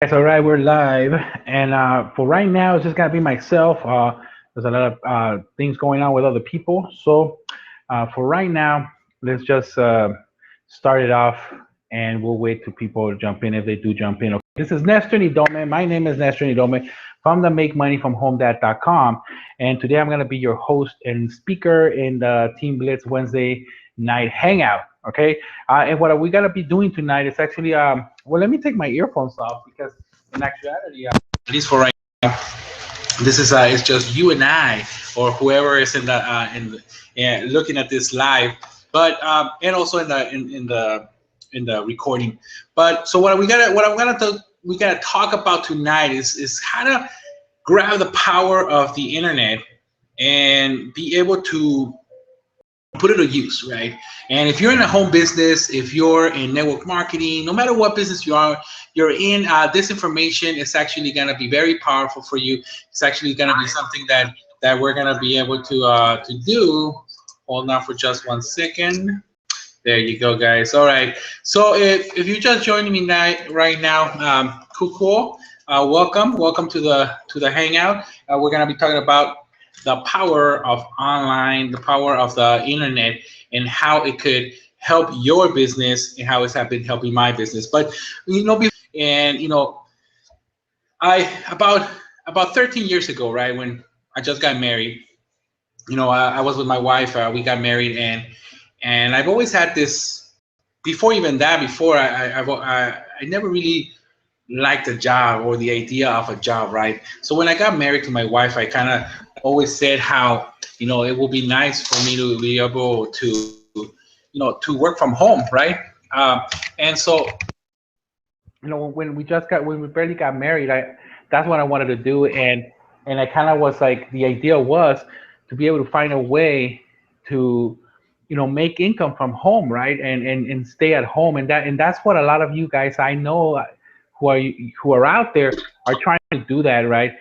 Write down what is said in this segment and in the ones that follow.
Guys, all right, we're live, and for right now, it's just gonna be myself. There's a lot of things going on with other people, so for right now, let's just start it off, and we'll wait till people jump in if they do jump in. Okay. This is Nestor Nidome. My name is Nestor Nidome from the MakeMoneyFromHomeDad.com, and today I'm gonna be your host and speaker in the Team Blitz Wednesday night hangout. Okay, and what we're gonna be doing tonight is actually well, let me take my earphones off because in actuality, at least for right now, this is it's just you and I or whoever is looking at this live, but and also in the recording. But so we gotta talk about tonight is how to grab the power of the internet and be able to put it to use, right? And if you're in a home business, if you're in network marketing, no matter what business you're in, this information is actually going to be very powerful for you. It's actually going to be something that we're going to be able to do. Hold on for just 1 second. There you go, guys. All right. So if you're just joining me right now, cool. Welcome to the hangout. We're gonna be talking about the power of online, the power of the internet, and how it could help your business and how it's been helping my business. But and I about 13 years ago, right when I just got married, I was with my wife. We got married, and I've always had this. Before even that, before I never really liked the job or the idea of a job, right? So when I got married to my wife, I kind of always said how it will be nice for me to be able to work from home, right? And so when we barely got married, I that's what I wanted to do, and I kind of was like the idea was to be able to find a way to make income from home, right? And stay at home, and that's what a lot of you guys I know who are out there are trying to do that, right?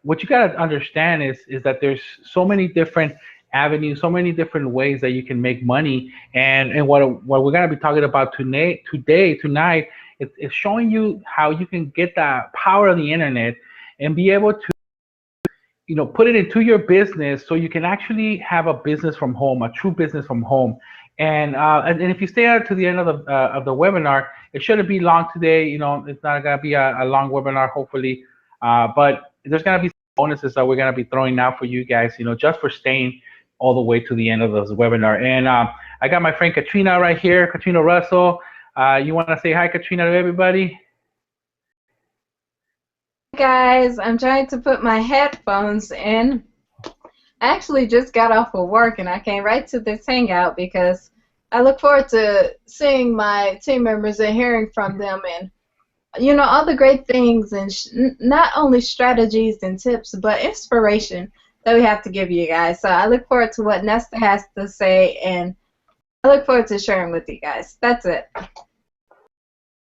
What you got to understand is that there's so many different avenues, so many different ways that you can make money, and what we're gonna be talking about tonight is showing you how you can get the power of the internet and be able to put it into your business so you can actually have a business from home, a true business from home. And if you stay out to the end of the webinar, it shouldn't be long today. It's not gonna be a long webinar, hopefully, but there's gonna be some bonuses that we're gonna be throwing out for you guys. Just for staying all the way to the end of this webinar. And I got my friend Katrina right here, Katrina Russell. You want to say hi, Katrina, to everybody? Guys, I'm trying to put my headphones in. I actually just got off of work and I came right to this hangout because I look forward to seeing my team members and hearing from them and all the great things and not only strategies and tips but inspiration that we have to give you guys. So I look forward to what Nesta has to say and I look forward to sharing with you guys. That's it.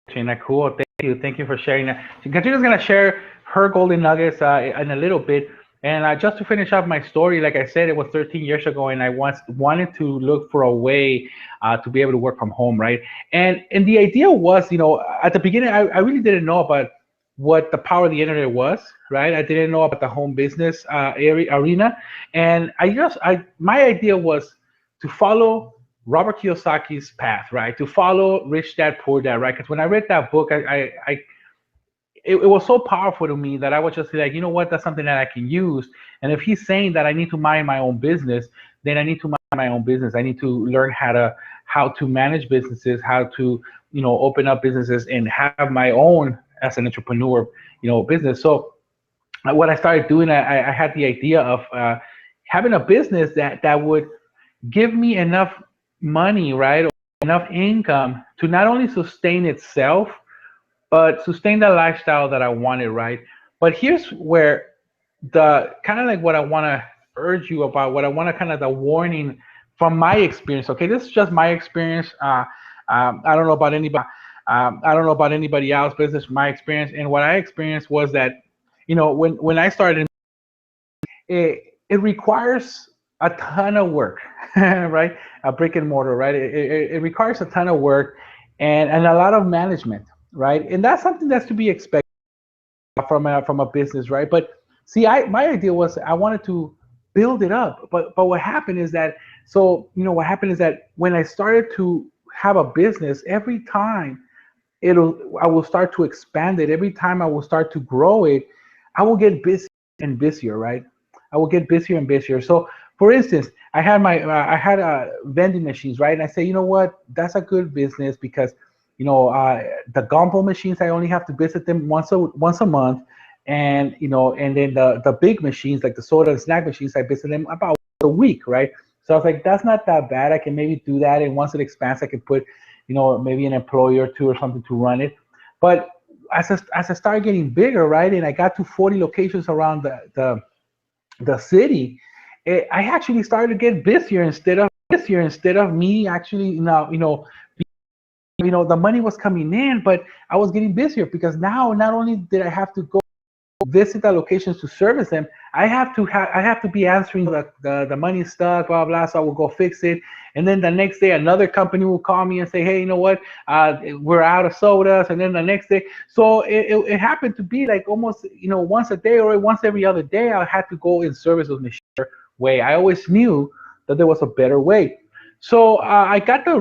Katrina, cool. Thank you for sharing that. Katrina's gonna share her golden nuggets in a little bit. And just to finish off my story, like I said, it was 13 years ago, and I once wanted to look for a way to be able to work from home, right? And the idea was, at the beginning, I really didn't know about what the power of the internet was, right? I didn't know about the home business arena, and my idea was to follow Robert Kiyosaki's path, right? To follow Rich Dad Poor Dad, right? Because when I read that book, it was so powerful to me that I was just like, you know what, that's something that I can use. And if he's saying that I need to mind my own business, then I need to mind my own business. I need to learn how to manage businesses, how to open up businesses and have my own as an entrepreneur, business. So what I started doing, I had the idea of having a business that would give me enough money, right, or enough income to not only sustain itself but sustain the lifestyle that I wanted, right? But here's where the kind of like what I want to urge you about, what I want to kind of the warning from my experience. Okay, this is just my experience. I don't know about anybody. I don't know about anybody else, but this is my experience. And what I experienced was that, when I started, it requires a ton of work, right? A brick and mortar, right? It requires a ton of work and a lot of management. right? And that's something that's to be expected from a business, right? But see, I my idea was I wanted to build it up, but what happened is that what happened is that when I started to have a business, every time it'll I will start to expand it. Every time I will start to grow it, I will get busier and busier, right? I will get busier and busier. So, for instance, I had vending machines, right? And I say, you know what, that's a good business because, the gumball machines I only have to visit them once a month, and and then the big machines like the soda and snack machines I visit them about a week, right? So I was like, that's not that bad. I can maybe do that, and once it expands, I can put maybe an employee or two or something to run it. But as I started getting bigger, right, and I got to 40 locations around the city, I actually started to get busier instead of me actually, the money was coming in, but I was getting busier because now not only did I have to go visit the locations to service them, I have to be answering the money stuck, blah blah. So I will go fix it, and then the next day another company will call me and say, hey, you know what, we're out of sodas, and then the next day, so it happened to be like almost once a day or once every other day I had to go and service those machines way. I always knew that there was a better way. So I got the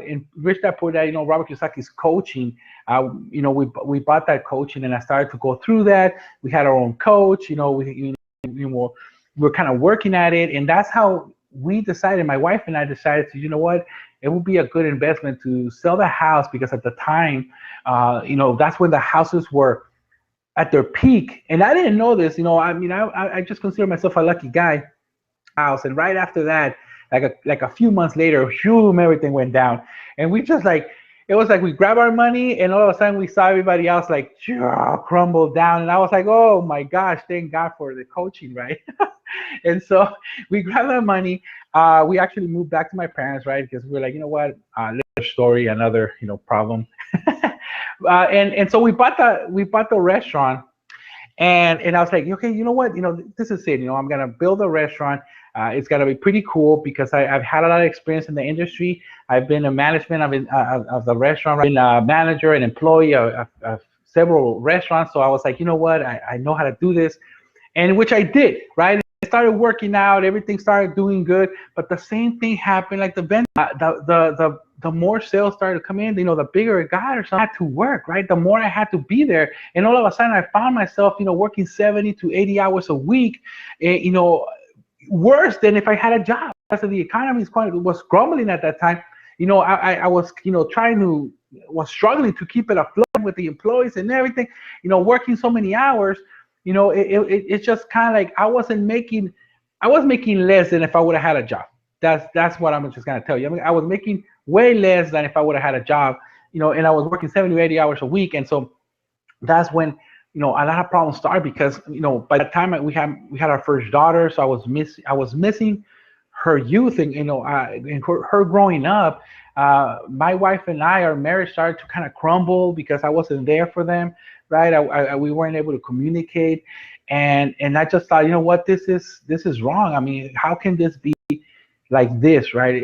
in Rich Dad Poor Dad, Robert Kiyosaki's coaching. We bought that coaching, and I started to go through that. We had our own coach. We were, we are kind of working at it, and that's how we decided. My wife and I decided to, it would be a good investment to sell the house because at the time, that's when the houses were at their peak, and I didn't know this. I just consider myself a lucky guy house. And right after that, like a few months later, boom, everything went down. And we just like it was like we grabbed our money and all of a sudden we saw everybody else like crumble down. And I was like, oh my gosh, thank God for the coaching, right? And so we grabbed our money. We actually moved back to my parents, right? Because we were like, you know what, another story, another problem. And so we bought the restaurant, and I was like, okay, you know what? This is it. I'm gonna build a restaurant. It's gonna be pretty cool because I've had a lot of experience in the industry. I've been a management of the restaurant. I've been a manager and employee of several restaurants. So I was like, you know what? I know how to do this, and which I did, right? I started working out, everything started doing good, but the same thing happened. Like the more sales started to come in, the bigger it got, or something. I had to work, right? The more I had to be there, and all of a sudden I found myself, working 70 to 80 hours a week, worse than if I had a job. Because the economy was crumbling at that time. I was, was struggling to keep it afloat with the employees and everything. Working so many hours, it's just kind of like I was making less than if I would have had a job. That's what I'm just gonna tell you. I mean, I was making way less than if I would have had a job, and I was working 70 to 80 hours a week. And so that's when a lot of problems started because by the time we had our first daughter, so I was missing her youth, and and her growing up. My wife and our marriage started to kind of crumble because I wasn't there for them, right? We weren't able to communicate, and I just thought, this is wrong. I mean, how can this be like this, right?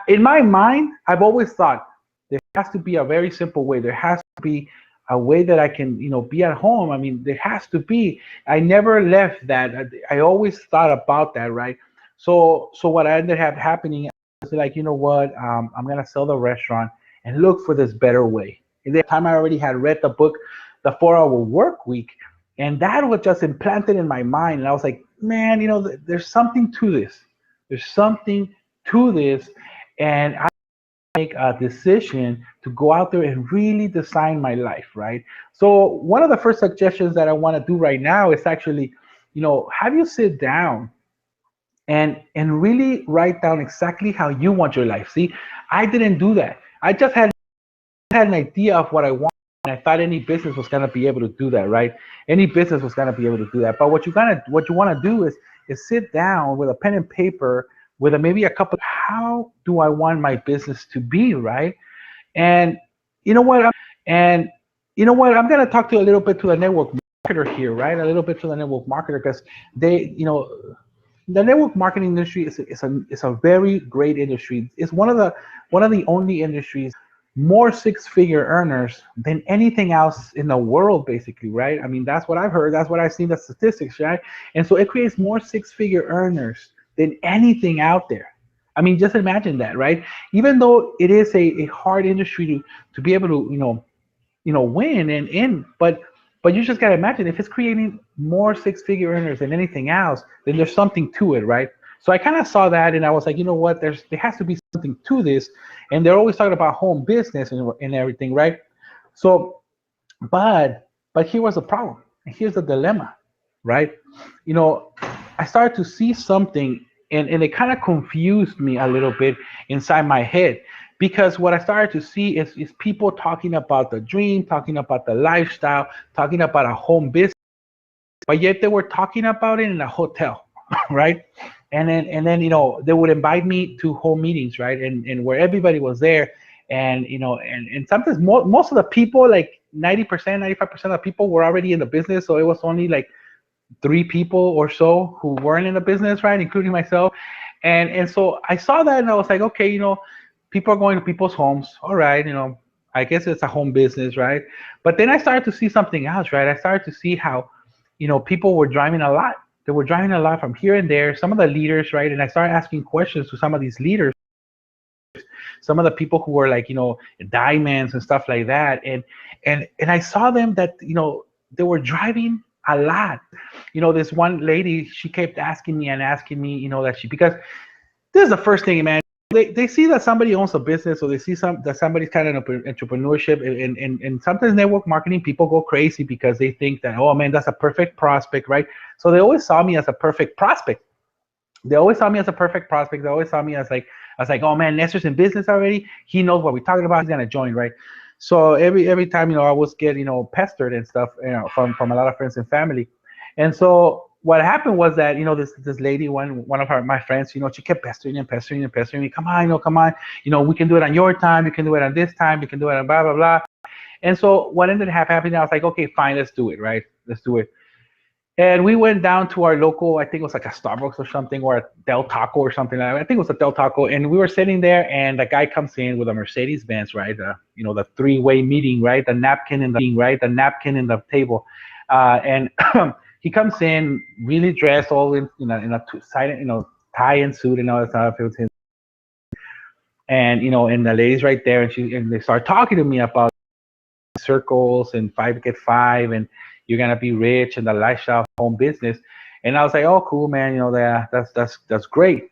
In my mind, I've always thought there has to be a very simple way. There has to be a way that I can, be at home. I mean, there has to be. I never left that. I always thought about that, right? So what ended up happening is like, you know what? I'm gonna sell the restaurant and look for this better way. And the time I already had read the book, The 4 Hour Work Week, and that was just implanted in my mind. And I was like, man, there's something to this. There's something to this, and I make a decision to go out there and really design my life, right? So one of the first suggestions that I want to do right now is actually, have you sit down and really write down exactly how you want your life. See, I didn't do that. I just had an idea of what I want. And I thought any business was gonna be able to do that, right? Any business was gonna be able to do that. But what you wanna do is sit down with a pen and paper with maybe a couple. How do I want my business to be, right? And you know what? And you know what? I'm gonna talk to a little bit to the network marketer here, right? A little bit to the network marketer because the network marketing industry is a very great industry. It's one of the only industries more six-figure earners than anything else in the world, basically, right? I mean, that's what I've heard. That's what I've seen the statistics, right? And so it creates more six-figure earners than anything out there. I mean, just imagine that, right? Even though it is a hard industry to be able to, win but you just gotta imagine if it's creating more six-figure earners than anything else, then there's something to it, right? So I kind of saw that and I was like, you know what, there has to be something to this. And they're always talking about home business and everything, right? So but here was the problem. And here's the dilemma, right? You know, I started to see something and it kind of confused me a little bit inside my head because what I started to see is people talking about the dream, talking about the lifestyle, talking about a home business, but yet they were talking about it in a hotel, right? And then they would invite me to home meetings, right? And where everybody was there, and and sometimes most of the people, like 90%, 95% of people were already in the business, so it was only like three people or so who weren't in the business, right, including myself. And so I saw that and I was like, okay, people are going to people's homes, all right, I guess it's a home business, right? But then I started to see something else, right? I started to see how people were driving a lot. They were driving a lot from here and there, some of the leaders, right? And I started asking questions to some of these leaders, some of the people who were like, diamonds and stuff like that. And I saw them that, they were driving a lot. This one lady, she kept asking me, that because this is the first thing, man. They see that somebody owns a business, or they see that somebody's kind of entrepreneurship, and sometimes network marketing people go crazy because they think that, oh man, that's a perfect prospect, right? So they always saw me as a perfect prospect. They always saw me as a perfect prospect. They always saw me as like, I was like, oh man, Nestor's in business already. He knows what we're talking about. He's gonna join, right? So every time, I was get pestered and stuff, from a lot of friends and family. And so what happened was that this lady, one of my friends, she kept pestering and pestering and pestering me. Come on, come on, we can do it on your time. You can do it on this time. You can do it on blah blah blah. And so what ended up happening, I was like, okay, fine, let's do it, right? Let's do it. And we went down to our local, I think it was like a Starbucks or something, or a Del Taco or something like that. I think it was a Del Taco. And we were sitting there, and the guy comes in with a Mercedes Benz, right? The three-way meeting, right? The napkin in the table. And he comes in really dressed, all in a silent, tie and suit and all that stuff. It was his, and and the lady's right there, and they start talking to me about circles and five get five, and you're gonna be rich and the lifestyle home business. And I was like, oh cool, man, that's great.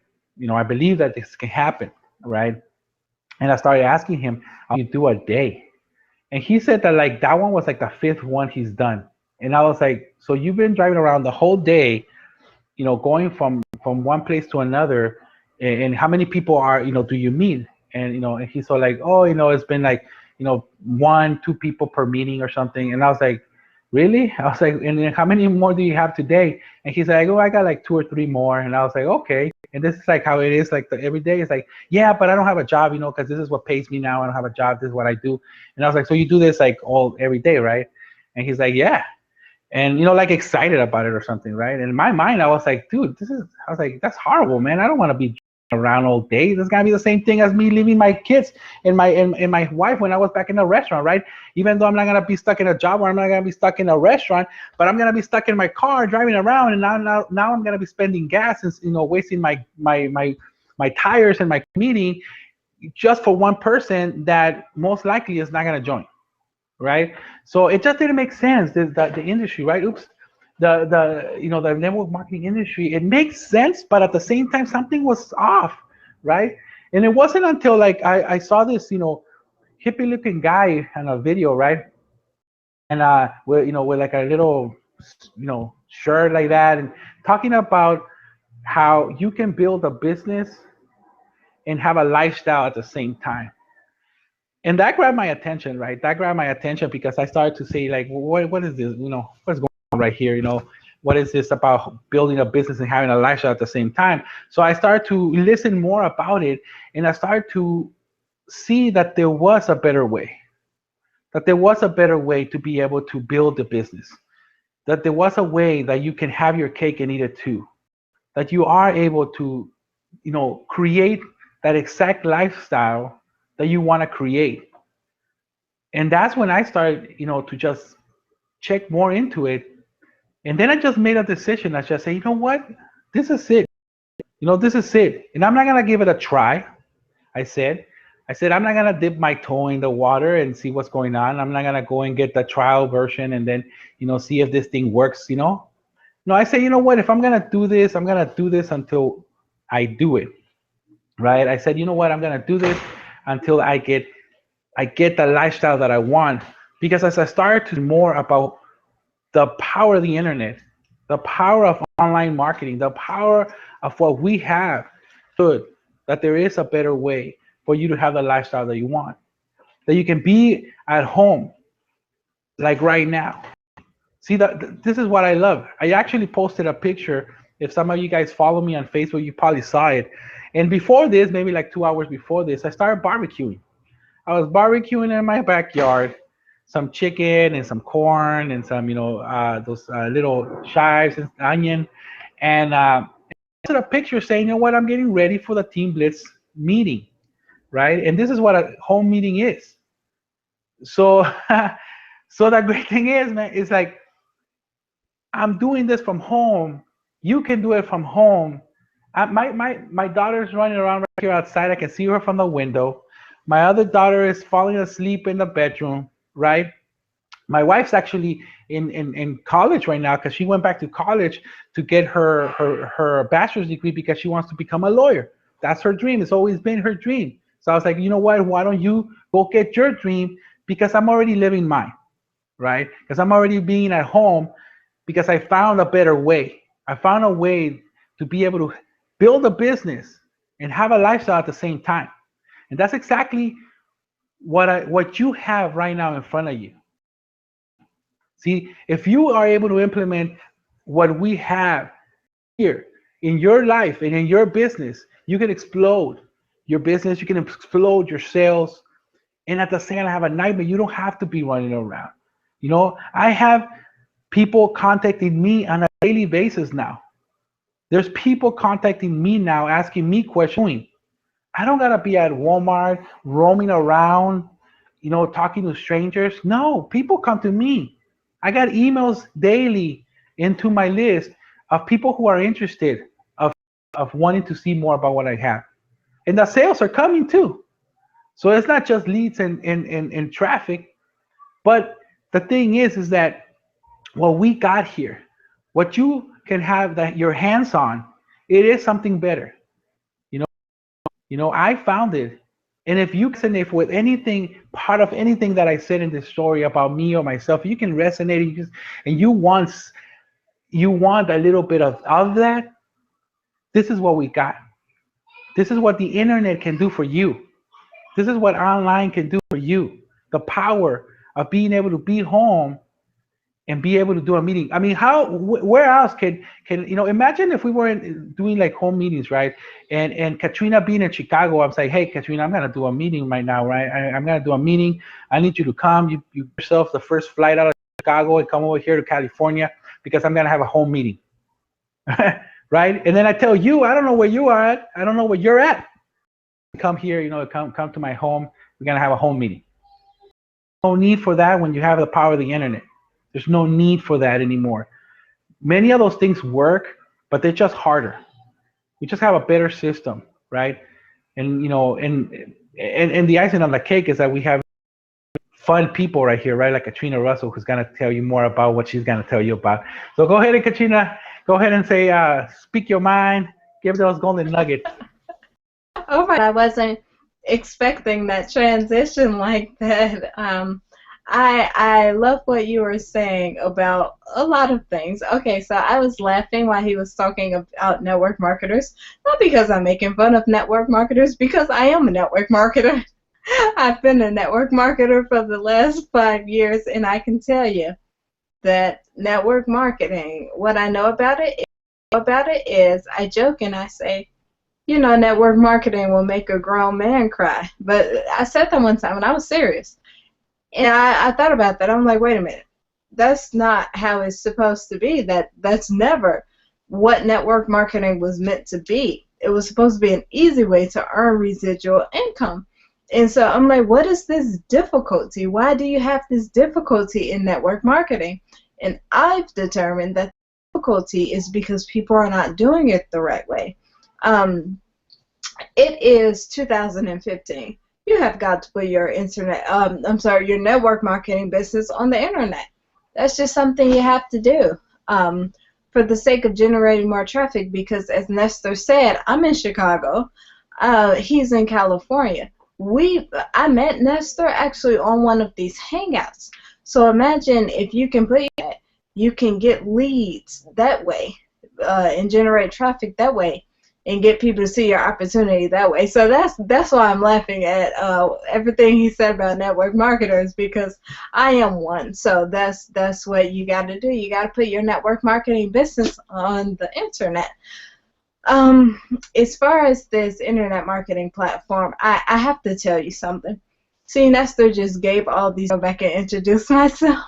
I believe that this can happen, right? And I started asking him, how you do a day? And he said that like that one was like the fifth one he's done. And I was like, so you've been driving around the whole day, going from one place to another, and how many people are do you meet? And and he's so like, oh, it's been like one, two people per meeting or something. And I was like, really? I was like, and then how many more do you have today? And he's like, oh, I got like two or three more. And I was like, okay. And this is like how it is, like every day. It's like, yeah, but I don't have a job, because this is what pays me now. I don't have a job. This is what I do. And I was like, so you do this like all every day, right? And he's like, yeah. And like excited about it or something, right? And in my mind, I was like, dude, I was like, that's horrible, man. I don't want to be around all day. This is gonna be the same thing as me leaving my kids and my wife when I was back in the restaurant, right? Even though I'm not gonna be stuck in a job, or I'm not gonna be stuck in a restaurant, but I'm gonna be stuck in my car driving around, and now I'm gonna be spending gas and wasting my tires and my meeting just for one person that most likely is not gonna join, right? So it just didn't make sense. The industry, right? Oops. The network marketing industry, it makes sense, but at the same time something was off, right? And it wasn't until like I saw this hippie looking guy on a video, right? And with like a little shirt like that, and talking about how you can build a business and have a lifestyle at the same time. And that grabbed my attention, right? That grabbed my attention because I started to say, like, what is this? What's going on right here? What is this about building a business and having a lifestyle at the same time? So I started to listen more about it, and I started to see that there was a better way. That there was a better way to be able to build a business. That there was a way that you can have your cake and eat it too. That you are able to, create that exact lifestyle that you want to create. And that's when I started, to just check more into it. And then I just made a decision. I just say, you know what? This is it. This is it. And I'm not gonna give it a try. I said, I'm not gonna dip my toe in the water and see what's going on. I'm not gonna go and get the trial version and then, see if this thing works. No, I say, you know what? If I'm gonna do this, I'm gonna do this until I do it, right? I said, you know what? I'm gonna do this until I get the lifestyle that I want. Because as I started to more about the power of the internet, the power of online marketing, the power of what we have, good, that there is a better way for you to have the lifestyle that you want. That you can be at home, like right now. See, this is what I love. I actually posted a picture. If some of you guys follow me on Facebook, you probably saw it. And before this, maybe like 2 hours before this, I started barbecuing. I was barbecuing in my backyard, some chicken and some corn and some, those little chives and onion. And I posted a picture saying, you know what, I'm getting ready for the Team Blitz meeting, right? And this is what a home meeting is. So, so the great thing is, man, it's like I'm doing this from home. You can do it from home. My daughter's running around right here outside. I can see her from the window. My other daughter is falling asleep in the bedroom, right? My wife's actually in college right now because she went back to college to get her bachelor's degree because she wants to become a lawyer. That's her dream. It's always been her dream. So I was like, you know what? Why don't you go get your dream? Because I'm already living mine, right? Because I'm already being at home because I found a better way. I found a way to be able to build a business and have a lifestyle at the same time. And that's exactly what you have right now in front of you. See, if you are able to implement what we have here in your life and in your business, you can explode your business, you can explode your sales, and at the same time have a nightmare. You don't have to be running around. I have people contacting me on a daily basis now. There's people contacting me now asking me questions. I don't gotta be at Walmart roaming around, talking to strangers. No, people come to me. I got emails daily into my list of people who are interested of wanting to see more about what I have. And the sales are coming too. So it's not just leads and traffic, but the thing is that what we got here, what you can have that your hands on, it is something better. You know, I found it. And if you resonate with anything, part of anything that I said in this story about me or myself, you can resonate and you want a little bit of that. This is what we got. This is what the internet can do for you. This is what online can do for you. The power of being able to be home and be able to do a meeting. I mean, where else can imagine if we weren't doing like home meetings, right? And Katrina being in Chicago, I'm saying, hey, Katrina, I'm gonna do a meeting right now, right? I'm gonna do a meeting. I need you to come. You yourself the first flight out of Chicago and come over here to California because I'm gonna have a home meeting, right? And then I tell you, I don't know where you are at. I don't know where you're at. Come here, come to my home. We're gonna have a home meeting. No need for that when you have the power of the internet. There's no need for that anymore. Many of those things work, but they're just harder. We just have a better system, right? And and the icing on the cake is that we have fun people right here, right? Like Katrina Russell, who's gonna tell you more about what she's gonna tell you about. So go ahead and Katrina, go ahead and say, speak your mind, give those golden nuggets. Oh my, I wasn't expecting that transition like that. I love what you were saying about a lot of things. Okay, so I was laughing while he was talking about network marketers, not because I'm making fun of network marketers, because I am a network marketer. I've been a network marketer for the last 5 years, and I can tell you that network marketing, what I know about it is I joke and I say, network marketing will make a grown man cry. But I said that one time and I was serious. And I thought about that. I'm like, wait a minute. That's not how it's supposed to be. That's never what network marketing was meant to be. It was supposed to be an easy way to earn residual income. And so I'm like, what is this difficulty? Why do you have this difficulty in network marketing? And I've determined that the difficulty is because people are not doing it the right way. It is 2015. You have got to put your your network marketing business on the internet. That's just something you have to do for the sake of generating more traffic. Because as Nestor said, I'm in Chicago. He's in California. I met Nestor actually on one of these hangouts. So imagine if you can put it, you can get leads that way and generate traffic that way and get people to see your opportunity that way. So that's why I'm laughing at everything he said about network marketers, because I am one. So that's what you got to do. You got to put your network marketing business on the internet. As far as this internet marketing platform, I have to tell you something. See, Nestor just gave all these. Go back and introduce myself.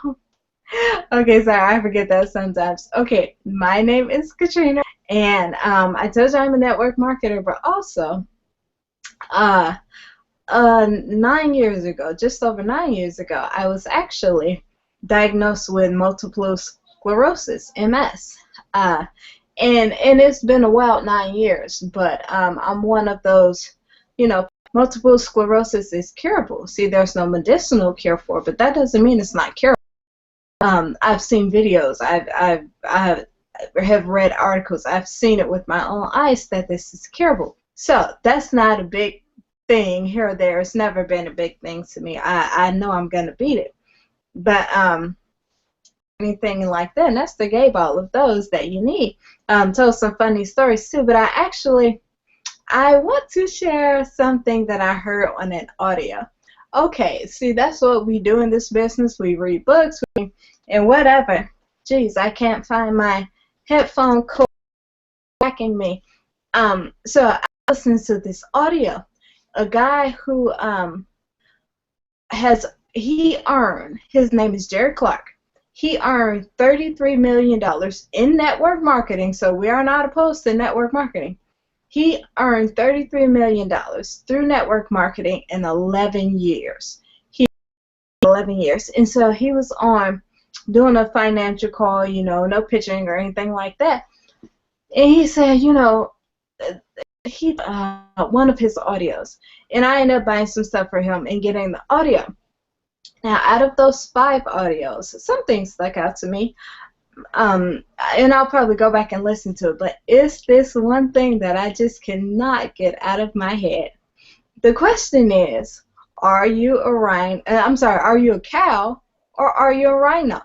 Okay, sorry, I forget that sometimes. Okay, my name is Katrina, and I told you I'm a network marketer, but also, 9 years ago, just over 9 years ago, I was actually diagnosed with multiple sclerosis, MS. And it's been a wild 9 years, but I'm one of those, multiple sclerosis is curable. See, there's no medicinal cure for it, but that doesn't mean it's not curable. I've seen videos, I have read articles, I've seen it with my own eyes that this is curable. So that's not a big thing here or there. It's never been a big thing to me. I know I'm gonna beat it, but anything like that. And that's the gave all of those that you need. Told some funny stories too, but I want to share something that I heard on an audio. Okay, see, that's what we do in this business. We read books and whatever. Jeez, I can't find my headphone cord tracking me. So I listened to this audio. A guy who his name is Jerry Clark. He earned $33 million in network marketing, so we are not opposed to network marketing. He earned $33 million through network marketing in 11 years. 11 years. And so he was on doing a financial call, no pitching or anything like that. And he said, one of his audios. And I ended up buying some stuff for him and getting the audio. Now, out of those 5 audios, some things stuck out to me, and I'll probably go back and listen to it, but it's this one thing that I just cannot get out of my head. The question is, are you a cow or are you a rhino?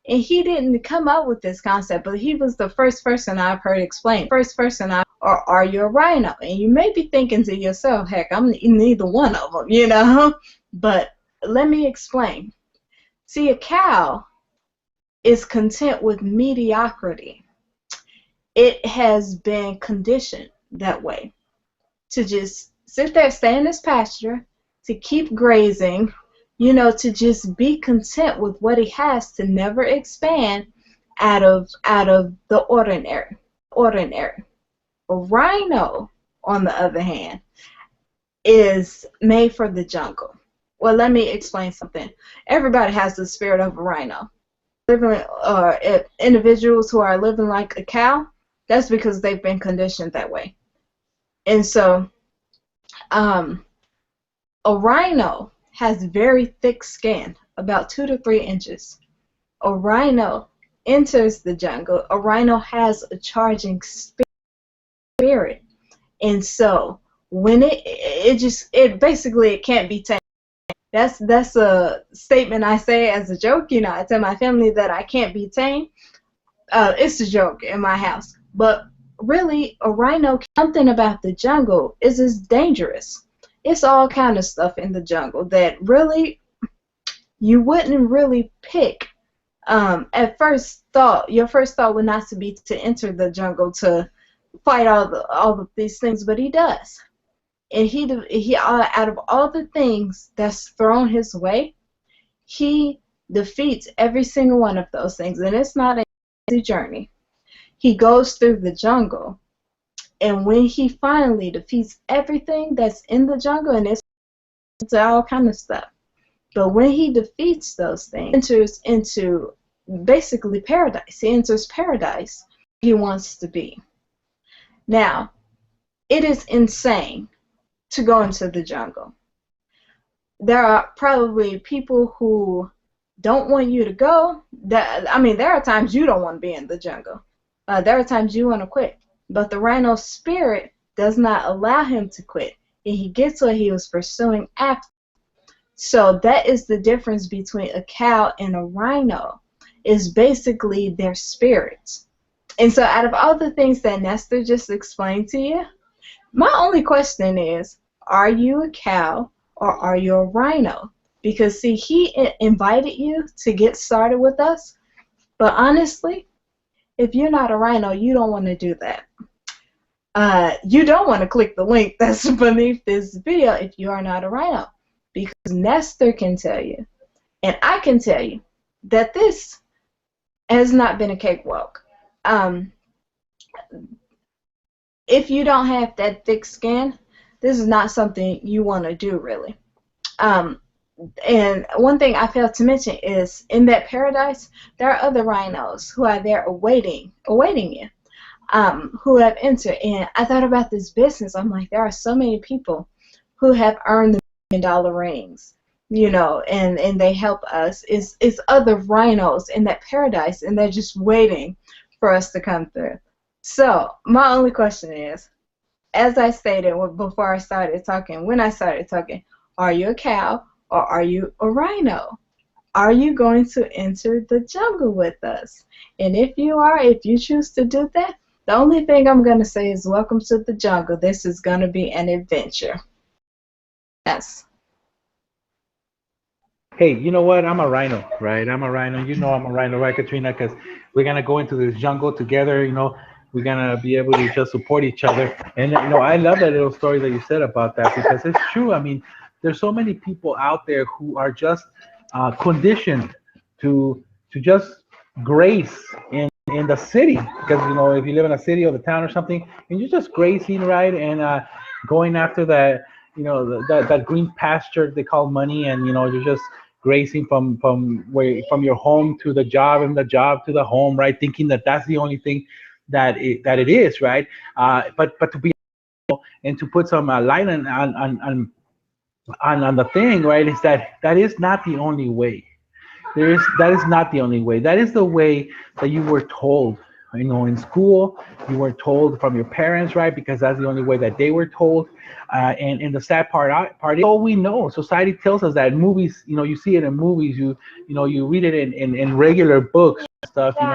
And he didn't come up with this concept, but he was the first person I've heard explain. Or are you a rhino? And you may be thinking to yourself, heck, I'm neither one of them, But let me explain. See, a cow is content with mediocrity. It has been conditioned that way to just sit there, stay in this pasture, to keep grazing, to just be content with what he has, to never expand out of the ordinary. A rhino, on the other hand, is made for the jungle. Well, let me explain something. Everybody has the spirit of a rhino. Individuals who are living like a cow, that's because they've been conditioned that way. And so, a rhino has very thick skin, about 2 to 3 inches. A rhino enters the jungle. A rhino has a charging spirit, and so when it basically can't be tamed. That's a statement I say as a joke. I tell my family that I can't be tamed. It's a joke in my house. But really, a rhino, something about the jungle is dangerous. It's all kind of stuff in the jungle that really you wouldn't really pick. At first thought, your first thought would not be to enter the jungle to fight all of these things, but he does. And he out of all the things that's thrown his way, he defeats every single one of those things. And it's not an easy journey. He goes through the jungle, and when he finally defeats everything that's in the jungle, and it's into all kind of stuff. But when he defeats those things, enters into basically paradise. He enters paradise he wants to be. Now, it is insane to go into the jungle. There are probably people who don't want you to go. I mean, there are times you don't want to be in the jungle. There are times you want to quit. But the rhino spirit does not allow him to quit. And he gets what he was pursuing after. So that is the difference between a cow and a rhino, is basically their spirits. And so out of all the things that Nestor just explained to you, my only question is, are you a cow or are you a rhino? Because, see, he invited you to get started with us, but honestly, if you're not a rhino, you don't want to do that. You don't want to click the link that's beneath this video if you are not a rhino, because Nestor can tell you, and I can tell you, that this has not been a cakewalk. If you don't have that thick skin, this is not something you want to do, really. And one thing I failed to mention is, in that paradise, there are other rhinos who are there awaiting you, who have entered. And I thought about this business. I'm like, there are so many people who have earned the $1 million rings, you know, and they help us. It's other rhinos in that paradise, and they're just waiting for us to come through. So my only question is, as I stated before I started talking, when I started talking, are you a cow or are you a rhino? Are you going to enter the jungle with us? And if you are, if you choose to do that, the only thing I'm going to say is welcome to the jungle. This is going to be an adventure. Yes. Hey, you know what? I'm a rhino, right? I'm a rhino. You know I'm a rhino, right, Katrina? Because we're gonna go into this jungle together. You know, we're gonna be able to just support each other. And you know, I love that little story that you said about that, because it's true. I mean, there's so many people out there who are just conditioned to just grace in the city, because you know, if you live in a city or the town or something, and you're just grazing, right, and going after that, you know, that green pasture they call money, and you know, you're just grazing from your home to the job, and the job to the home, right, thinking that that's the only thing that it is, right. But to be, and to put some light on the thing, right, is that is not the only way. That is not the only way. That is the way that you were told. You know, in school, you were told from your parents, right? Because that's the only way that they were told. And the sad part is all we know. Society tells us that. In movies, you know, you see it in movies. You know, you read it in regular books and stuff. You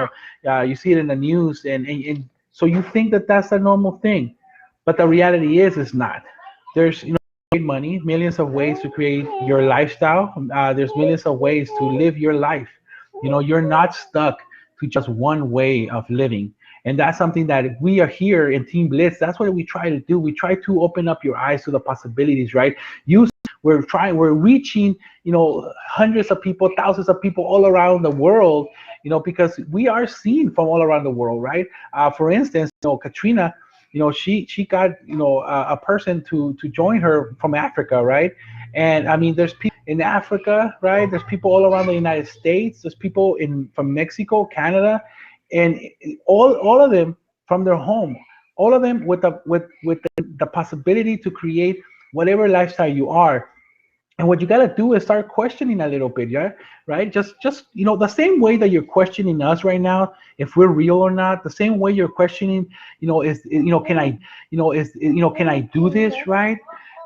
know, you see it in the news, and so you think that that's a normal thing, but the reality is, it's not. There's, you know, money, millions of ways to create your lifestyle. There's millions of ways to live your life. You know, you're not stuck to just one way of living. And that's something that we are here in Team Blitz. That's what we try to do. We try to open up your eyes to the possibilities, right? We're reaching, you know, hundreds of people, thousands of people all around the world, you know, because we are seen from all around the world, right? For instance, you know, Katrina, you know, she got, you know, a person to join her from Africa, right? And I mean, there's people in Africa, right? There's people all around the United States. There's people from Mexico, Canada, and all of them from their home. All of them with the possibility to create whatever lifestyle you are. And what you got to do is start questioning a little bit, yeah, right? Just you know, the same way that you're questioning us right now, if we're real or not, the same way you're questioning, you know, you know, can I, you know, can I do this, right?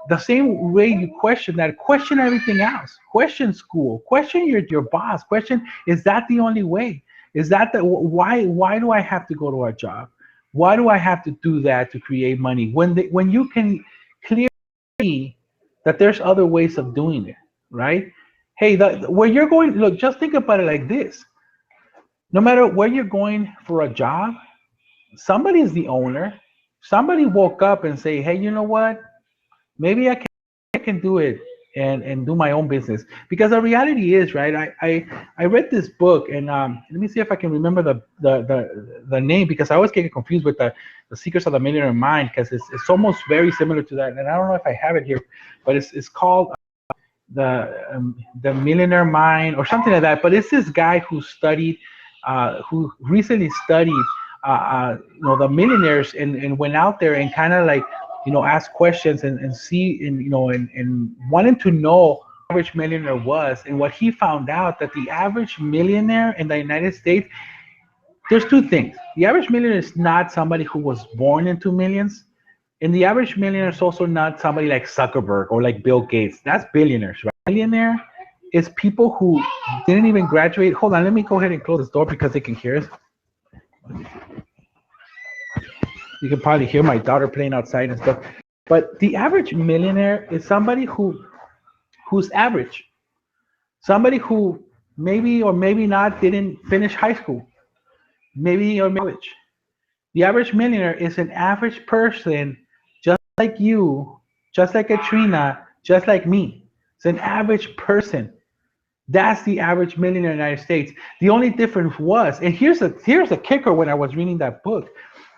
The same way you question that, question everything else. Question school, question your boss, question, is that the only way? Is that the why do I have to go to a job? Why do I have to do that to create money when you can clearly see that there's other ways of doing it, right? Hey, where you're going, look, just think about it like this. No matter where you're going for a job, somebody is the owner. Somebody woke up and say, hey, you know what? Maybe I can do it and do my own business. Because the reality is, right? I read this book, and let me see if I can remember the name, because I always get confused with the Secrets of the Millionaire Mind, because it's almost very similar to that. And I don't know if I have it here, but it's called the millionaire mind or something like that. But it's this guy who studied, who recently studied, the millionaires and went out there and kind of like, ask questions and see and and wanted to know average millionaire was. And what he found out that the average millionaire in the United States, there's two things. The average millionaire is not somebody who was born into millions, and the average millionaire is also not somebody like Zuckerberg or like Bill Gates. That's billionaires, right? Millionaire is people who didn't even graduate. Hold on, let me go ahead and close this door because they can hear us. You can probably hear my daughter playing outside and stuff. But the average millionaire is somebody who's average. Somebody who maybe or maybe not didn't finish high school, maybe or college. The average millionaire is an average person just like you, just like Katrina, just like me. It's an average person. That's the average millionaire in the United States. The only difference was, and here's a kicker when I was reading that book,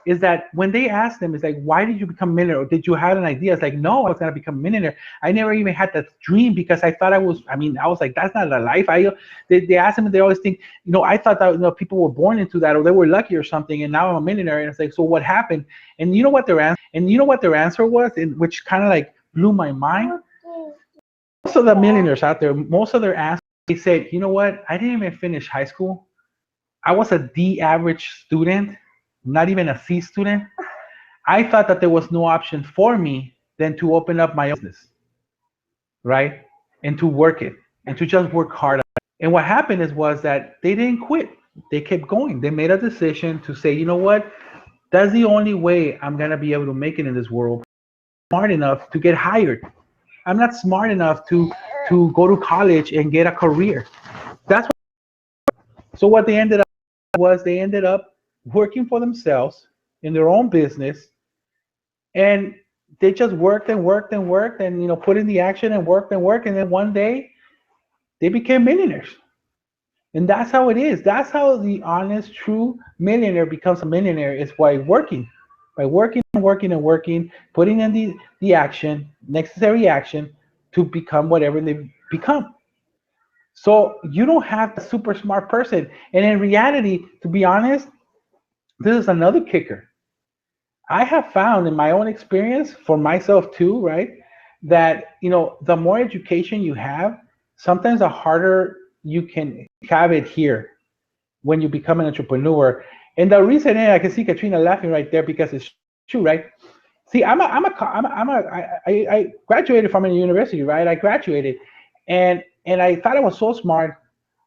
is that when they asked them, it's like, why did you become a millionaire? Or did you have an idea? It's like, no, I was gonna become a millionaire. I never even had that dream because I thought I was like, that's not a life. They asked them and they always think, I thought that people were born into that or they were lucky or something, and now I'm a millionaire. And it's like, so what happened? And you know what their answer was, and which kind of like blew my mind. Most of the millionaires out there, most of their answers, they said, you know what? I didn't even finish high school. I was a D average student, not even a C student. I thought that there was no option for me than to open up my own business, right? And to work it and to just work hard. And what happened was that they didn't quit. They kept going. They made a decision to say, you know what? That's the only way I'm gonna be able to make it in this world. I'm smart enough to get hired. I'm not smart enough to go to college and get a career. That's So what they ended up working for themselves in their own business, and they just worked and worked and worked and put in the action and worked, and then one day they became millionaires. And that's how it is. That's how the honest, true millionaire becomes a millionaire, is by working and working and working, putting in the action, necessary action to become whatever they become. So you don't have a super smart person. And in reality, to be honest, this is another kicker. I have found in my own experience for myself too, right? That, the more education you have, sometimes the harder you can have it here when you become an entrepreneur. And the reason is, I can see Katrina laughing right there because it's true, right? See, I graduated from a university, right? I graduated, and I thought I was so smart.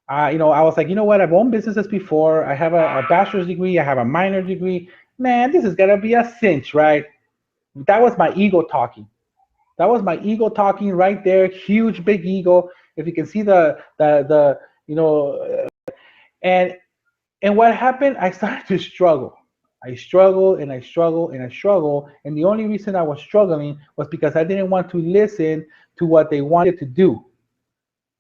I was like, you know what? I've owned businesses before. I have a bachelor's degree. I have a minor degree. Man, this is gonna be a cinch, right? That was my ego talking. That was my ego talking right there. Huge, big ego. If you can see the and what happened? I started to struggle. I struggled and I struggled and I struggled. And the only reason I was struggling was because I didn't want to listen to what they wanted to do.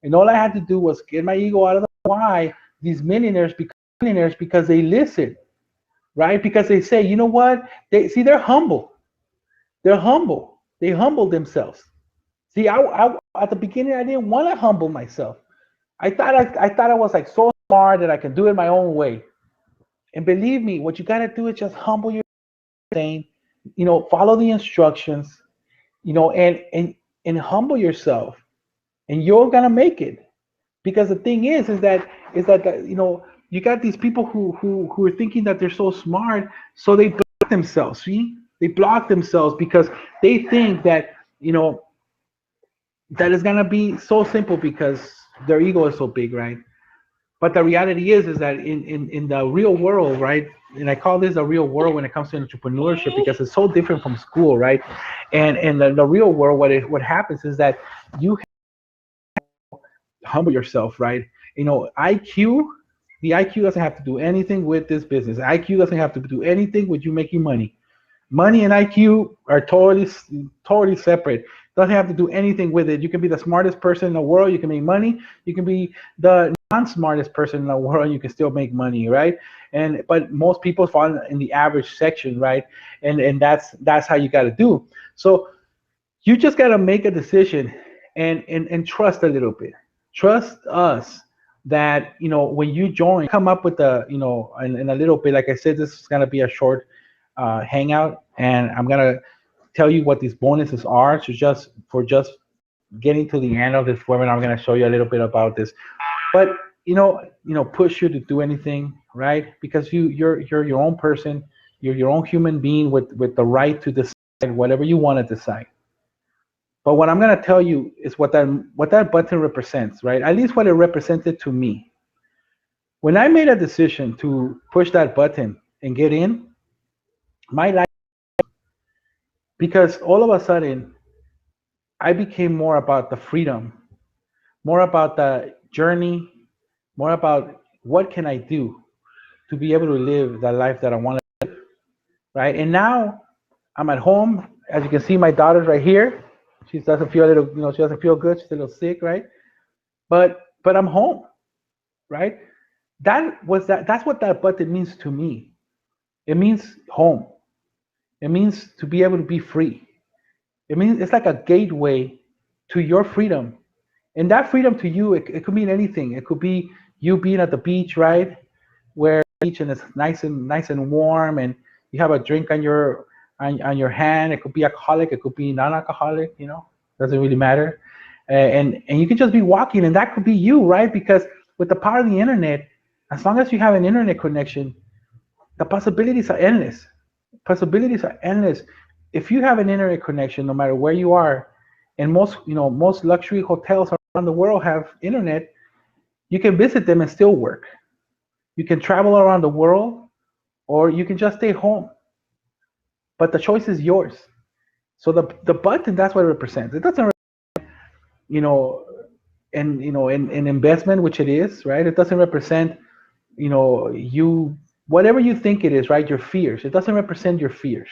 And all I had to do was get my ego out of the why these millionaires become millionaires because they listen, right? Because they say, you know what? They're humble. They're humble. They humble themselves. See, at the beginning I didn't want to humble myself. I thought I was like so smart that I can do it my own way. And believe me, what you gotta do is just humble yourself, follow the instructions, and humble yourself, and you're gonna make it. Because the thing is that you got these people who are thinking that they're so smart, so they block themselves. See, they block themselves because they think that that is gonna be so simple because their ego is so big, right? But the reality is that in the real world, right? And I call this a real world when it comes to entrepreneurship because it's so different from school, right? And in the real world, what happens is that you humble yourself, right? IQ, the IQ doesn't have to do anything with this business. IQ doesn't have to do anything with you making money. Money and IQ are totally separate. Doesn't have to do anything with it. You can be the smartest person in the world. You can make money. You can be the non-smartest person in the world. And you can still make money, right? But most people fall in the average section, right? And that's how you got to do. So you just got to make a decision and trust a little bit. Trust us that when you join, come up with the in a little bit. Like I said, this is gonna be a short hangout, and I'm gonna tell you what these bonuses are. So just getting to the end of this webinar, I'm gonna show you a little bit about this. But push you to do anything, right? Because you're your own person. You're your own human being with the right to decide whatever you want to decide. But what I'm going to tell you is what that button represents, right? At least what it represented to me. When I made a decision to push that button and get in, my life, because all of a sudden I became more about the freedom, more about the journey, more about what can I do to be able to live the life that I want to, right? And now I'm at home. As you can see, my daughter's right here. She doesn't feel a little, she doesn't feel good. She's a little sick, right? But I'm home, right? That's what that button means to me. It means home. It means to be able to be free. It means it's like a gateway to your freedom. And that freedom to you, it could mean anything. It could be you being at the beach, right? Where beach and it's nice and warm, and you have a drink on your hand. It could be alcoholic, it could be non-alcoholic, doesn't really matter. And you could just be walking, and that could be you, right? Because with the power of the internet, as long as you have an internet connection, the possibilities are endless. Possibilities are endless. If you have an internet connection, no matter where you are, and most luxury hotels around the world have internet, you can visit them and still work. You can travel around the world, or you can just stay home. But the choice is yours. So the button, that's what it represents. It doesn't, you know, an investment, which it is, right? It doesn't represent, you whatever you think it is, right? Your fears. It doesn't represent your fears.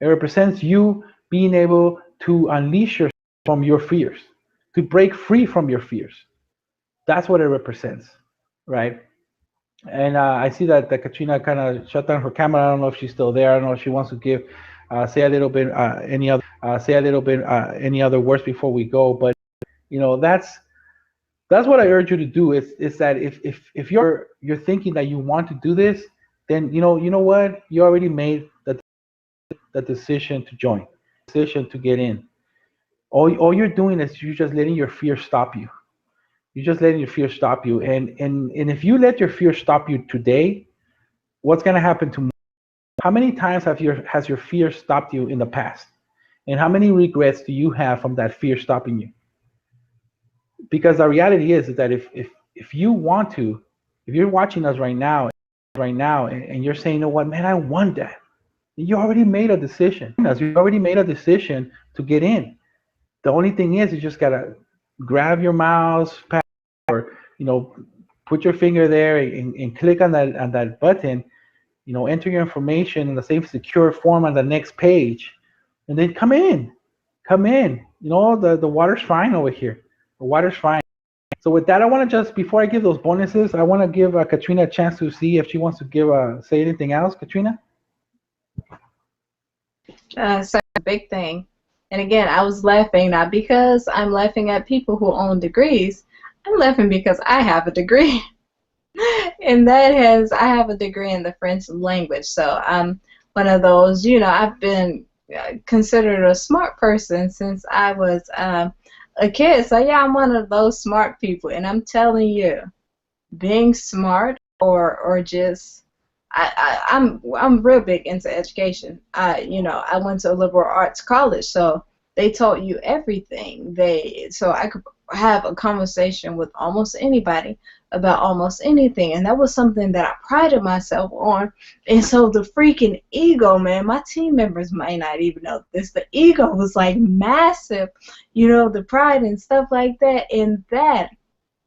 It represents you being able to unleash yourself from your fears, to break free from your fears. That's what it represents, right? And I see that Katrina kind of shut down her camera. I don't know if she's still there. I don't know if she wants to say a little bit any other words before we go. But that's what I urge you to do. Is that if you're thinking that you want to do this, then you know what, you already made the decision to join, decision to get in. All you're doing is you're just letting your fear stop you. You're just letting your fear stop you. And if you let your fear stop you today, what's going to happen tomorrow? How many times has your fear stopped you in the past? And how many regrets do you have from that fear stopping you? Because the reality is that if you want to, if you're watching us right now, and you're saying, you know what, man, I want that. You already made a decision. You already made a decision to get in. The only thing is, you just gotta grab your mouse pad, or put your finger there and click on that button. Enter your information in the same secure form on the next page, and then come in. Come in. The water's fine over here. The water's fine. So with that, I want to just, before I give those bonuses, I want to give Katrina a chance to see if she wants to say anything else. Katrina? So a big thing. And again, I was laughing not because I'm laughing at people who own degrees. I'm laughing because I have a degree. And I have a degree in the French language. So I'm one of those, I've been considered a smart person since I was a kid. So yeah, I'm one of those smart people. And I'm telling you, being smart or just I'm real big into education. I went to a liberal arts college, so they taught you everything. So I could have a conversation with almost anybody about almost anything, and that was something that I prided myself on. And so the freaking ego, man, my team members might not even know this. The ego was like massive, the pride and stuff like that, and that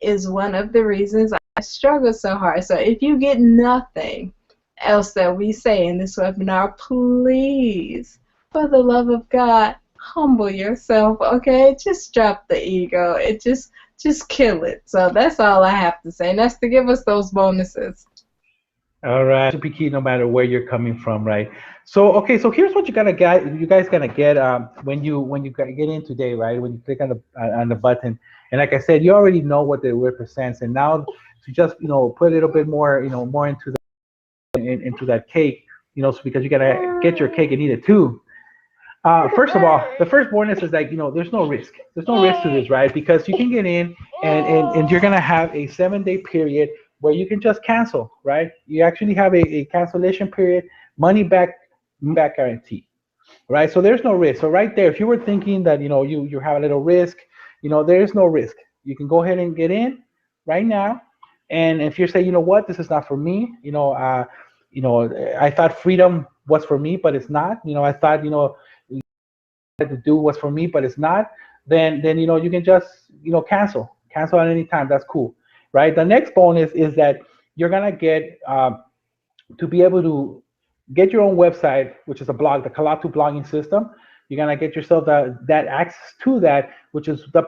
is one of the reasons I struggle so hard. So if you get nothing else that we say in this webinar, please, for the love of God, humble yourself, okay? Just drop the ego. Just kill it. So that's all I have to say, and that's to give us those bonuses. All right, to be key no matter where you're coming from, right? So okay, so here's what you guys gonna get when you get in today, right? When you click on the button, and like I said, you already know what it represents, and now to just put a little bit more more into that cake, so because you gotta get your cake and eat it too. First of all, the first bonus is like, there's no risk. There's no risk to this, right? Because you can get in and you're going to have a 7 day period where you can just cancel, right? You actually have a cancellation period, money back guarantee, right? So there's no risk. So right there, if you were thinking that, you have a little risk, there is no risk. You can go ahead and get in right now. And if you're saying, what, this is not for me, I thought freedom was for me, but it's not. I thought, to do what's for me, but it's not, then you can just cancel at any time. That's cool, right? The next bonus is that you're gonna get to be able to get your own website, which is a blog, the Kalatu blogging system. You're gonna get yourself that access to that, which is the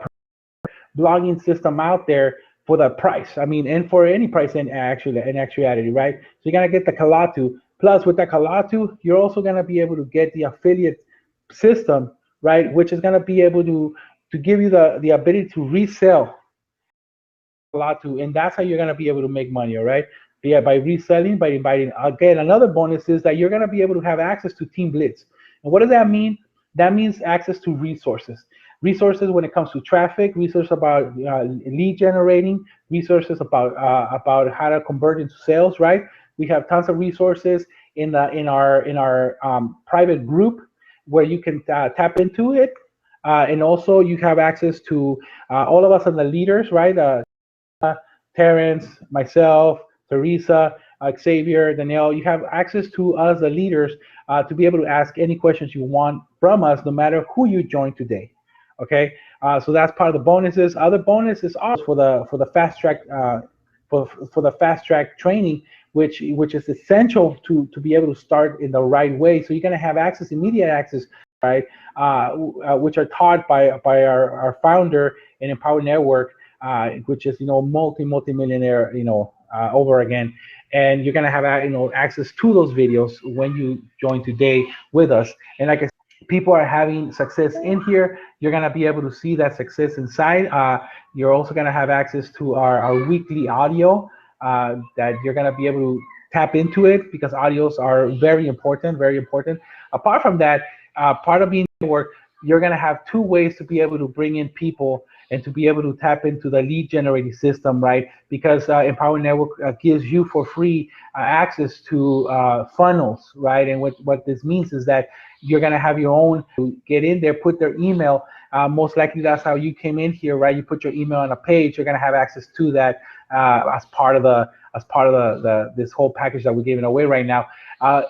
blogging system out there for the price. I mean, and for any price in actuality, right? So you're gonna get the Kalatu. Plus, with the Kalatu, you're also gonna be able to get the affiliate system, right? Which is gonna be able to give you the ability to resell Kalatu, and that's how you're gonna be able to make money, all right? Yeah, by reselling, by inviting. Again, another bonus is that you're gonna be able to have access to Team Blitz. And what does that mean? That means access to resources. Resources when it comes to traffic, resources about lead generating, resources about how to convert into sales, right? We have tons of resources in our private group where you can tap into it, and also you have access to all of us and the leaders, right? Terrence, myself, Teresa, Xavier, Danielle, you have access to us, the leaders, to be able to ask any questions you want from us, no matter who you join today. Okay, so that's part of the bonuses. Other bonuses are for the fast track for the fast track training, which is essential to be able to start in the right way. So you're going to have access, immediate access, right, which are taught by our founder and Empower Network, which is multi millionaire, over again, and you're gonna have access to those videos when you join today with us. And like I said, people are having success in here. You're gonna be able to see that success inside. You're also gonna have access to our weekly audio that you're gonna be able to tap into it because audios are very important, very important. Apart from that, part of being network, you're gonna have two ways to be able to bring in people and to be able to tap into the lead generating system, right? Because Empower Network gives you for free access to funnels, right? And what this means is that you're gonna have your own to get in there, put their email. Most likely that's how you came in here, right? You put your email on a page. You're gonna have access to that as part of the this whole package that we're giving away right now.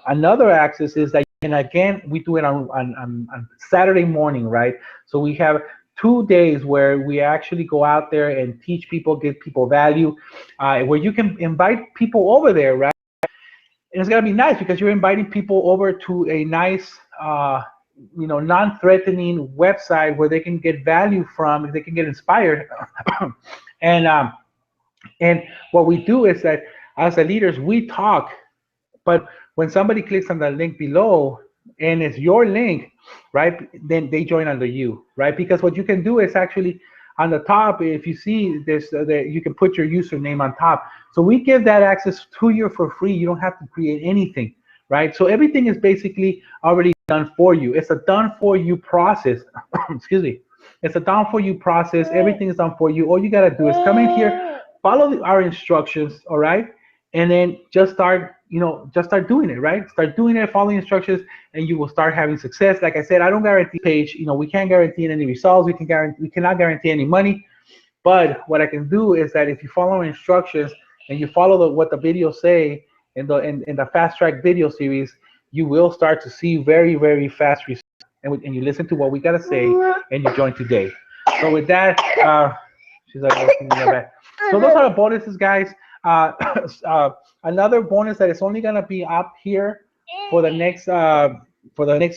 Another access is that, and again, we do it on Saturday morning, right? So we have 2 days where we actually go out there and teach people, give people value, where you can invite people over there, right? And it's gonna be nice because you're inviting people over to a nice, non-threatening website where they can get value from, they can get inspired, and and what we do is that as the leaders we talk, but when somebody clicks on the link below and it's your link, right, then they join under you, right? Because what you can do is actually on the top, if you see this, you can put your username on top. So we give that access to you for free. You don't have to create anything, right? So everything is basically already done for you. It's a done for you process. Excuse me. It's a done for you process. Everything is done for you. All you got to do is come in here, follow our instructions, all right? And then just start doing it, right? Start doing it, following instructions, and you will start having success. Like I said, I don't guarantee page, we can't guarantee any results, we cannot guarantee any money. But what I can do is that if you follow instructions and you follow what the videos say in the fast track video series, you will start to see very, very fast results. And you listen to what we gotta say and you join today. So with that, she's like, so those are the bonuses, guys. Uh, another bonus that is only gonna be up here for the next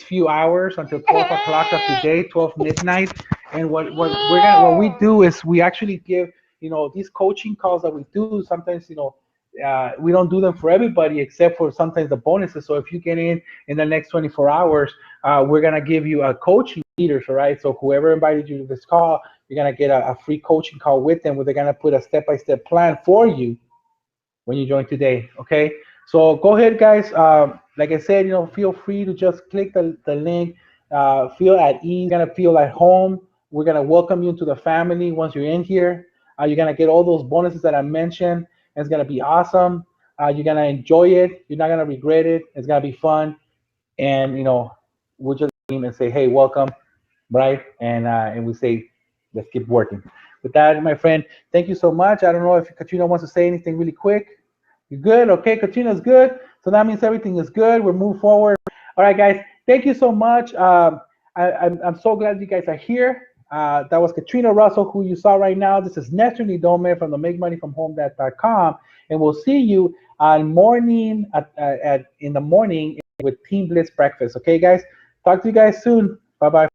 few hours until 12 o'clock of today, 12 midnight. And what we do is we actually give these coaching calls that we do. Sometimes we don't do them for everybody except for sometimes the bonuses. So if you get in the next 24 hours, we're gonna give you a coaching leaders, all right? So whoever invited you to this call, you're gonna get a free coaching call with them where they're gonna put a step-by-step plan for you when you join today. Okay, so go ahead, guys. Like I said, feel free to just click the link. Feel at ease. You're gonna feel at home. We're gonna welcome you into the family once you're in here. You're gonna get all those bonuses that I mentioned. And it's gonna be awesome. You're gonna enjoy it. You're not gonna regret it. It's gonna be fun. And we'll just and say, hey, welcome, right? And we say, let's keep working. With that, my friend, thank you so much. I don't know if Katrina wants to say anything really quick. You good? Okay, Katrina's good. So that means everything is good. We'll move forward. All right, guys. Thank you so much. I'm so glad you guys are here. That was Katrina Russell, who you saw right now. This is Nestor Nidome from the MakeMoneyFromHome.com, and we'll see you on morning in the morning with Team Blitz Breakfast. Okay, guys. Talk to you guys soon. Bye bye.